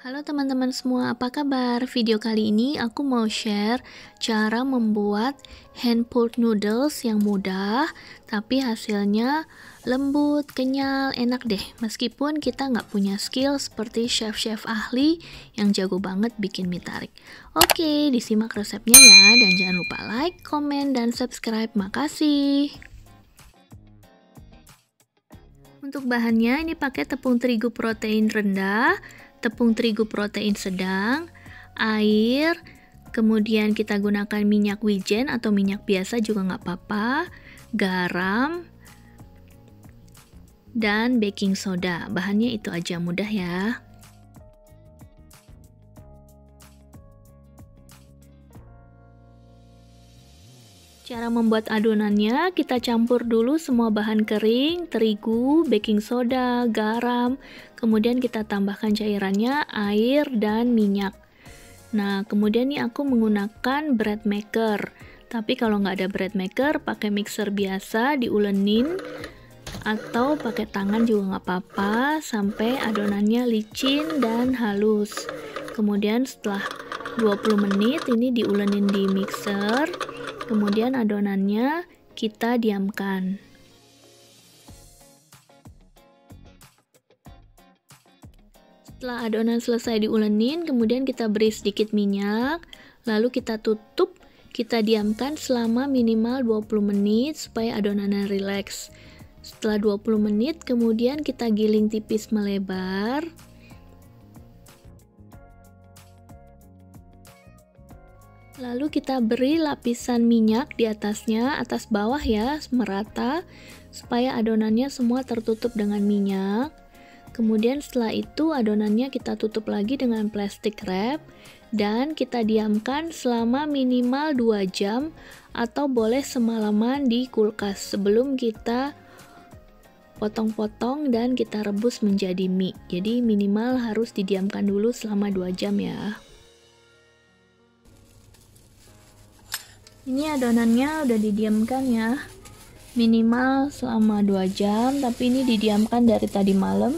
Halo teman-teman semua, apa kabar? Video kali ini aku mau share cara membuat hand pulled noodles yang mudah, tapi hasilnya lembut, kenyal, enak deh. Meskipun kita nggak punya skill seperti chef-chef ahli yang jago banget bikin mie tarik. Oke, disimak resepnya ya, dan jangan lupa like, komen, dan subscribe. Makasih. Untuk bahannya ini pakai tepung terigu protein rendah, tepung terigu protein sedang, air, kemudian kita gunakan minyak wijen atau minyak biasa juga nggak apa-apa, garam, dan baking soda. Bahannya itu aja, mudah ya. Cara membuat adonannya, kita campur dulu semua bahan kering, terigu, baking soda, garam, kemudian kita tambahkan cairannya, air, dan minyak. Nah, kemudian nih aku menggunakan bread maker. Tapi kalau nggak ada bread maker, pakai mixer biasa, diulenin, atau pakai tangan juga nggak apa-apa, sampai adonannya licin dan halus. Kemudian setelah 20 menit ini diulenin di mixer. Kemudian adonannya kita diamkan. Setelah adonan selesai diulenin, kemudian kita beri sedikit minyak, lalu kita tutup, kita diamkan selama minimal 20 menit supaya adonannya rileks. Setelah 20 menit, kemudian kita giling tipis melebar. Lalu kita beri lapisan minyak di atasnya, atas bawah ya, merata, supaya adonannya semua tertutup dengan minyak. Kemudian setelah itu adonannya kita tutup lagi dengan plastik wrap, dan kita diamkan selama minimal 2 jam, atau boleh semalaman di kulkas sebelum kita potong-potong dan kita rebus menjadi mie. Jadi minimal harus didiamkan dulu selama 2 jam ya. Ini adonannya udah didiamkan ya, minimal selama 2 jam, tapi ini didiamkan dari tadi malam.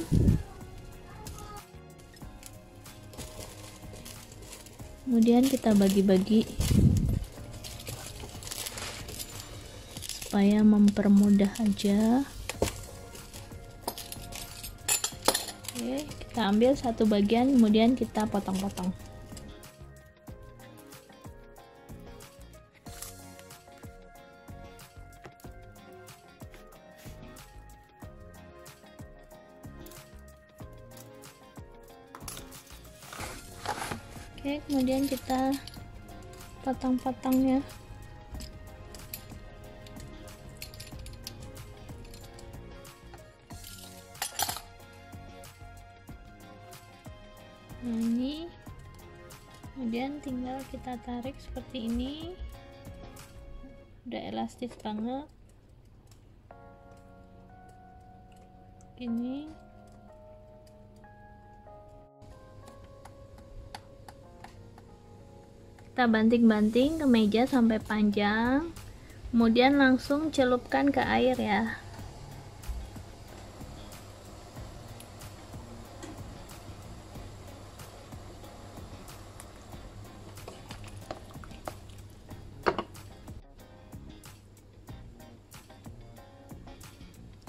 Kemudian kita bagi-bagi supaya mempermudah aja. Oke, kita ambil satu bagian, kemudian kita potong-potong. Oke, kemudian kita potong-potongnya. Nah ini, kemudian tinggal kita tarik seperti ini. Udah elastis banget. Ini. Kita banting-banting ke meja sampai panjang, kemudian langsung celupkan ke air ya.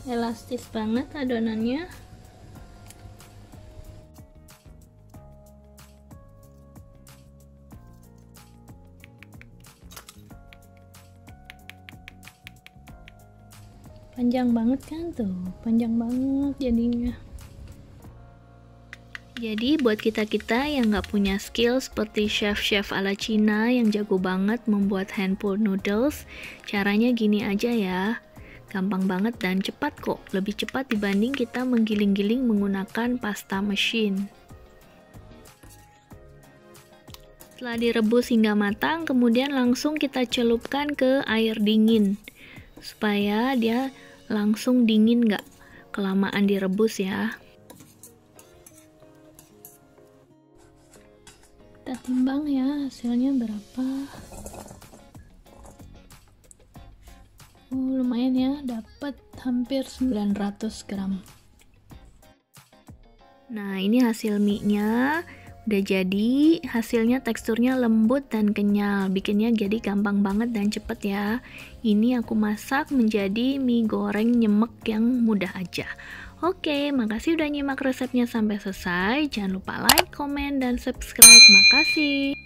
Elastis banget adonannya. Panjang banget kan tuh, panjang banget jadinya. Jadi buat kita-kita yang nggak punya skill seperti chef-chef ala Cina yang jago banget membuat hand pulled noodles, caranya gini aja ya. Gampang banget dan cepat kok, lebih cepat dibanding kita menggiling-giling menggunakan pasta mesin. Setelah direbus hingga matang, kemudian langsung kita celupkan ke air dingin supaya dia langsung dingin, nggak kelamaan direbus ya. Kita timbang ya hasilnya berapa. Lumayan ya, dapat hampir 900 gram. Nah ini hasil mie nya. Udah jadi, hasilnya teksturnya lembut dan kenyal, bikinnya jadi gampang banget dan cepet ya. Ini aku masak menjadi mie goreng nyemek yang mudah aja. Oke, makasih udah nyimak resepnya sampai selesai. Jangan lupa like, komen, dan subscribe. Makasih.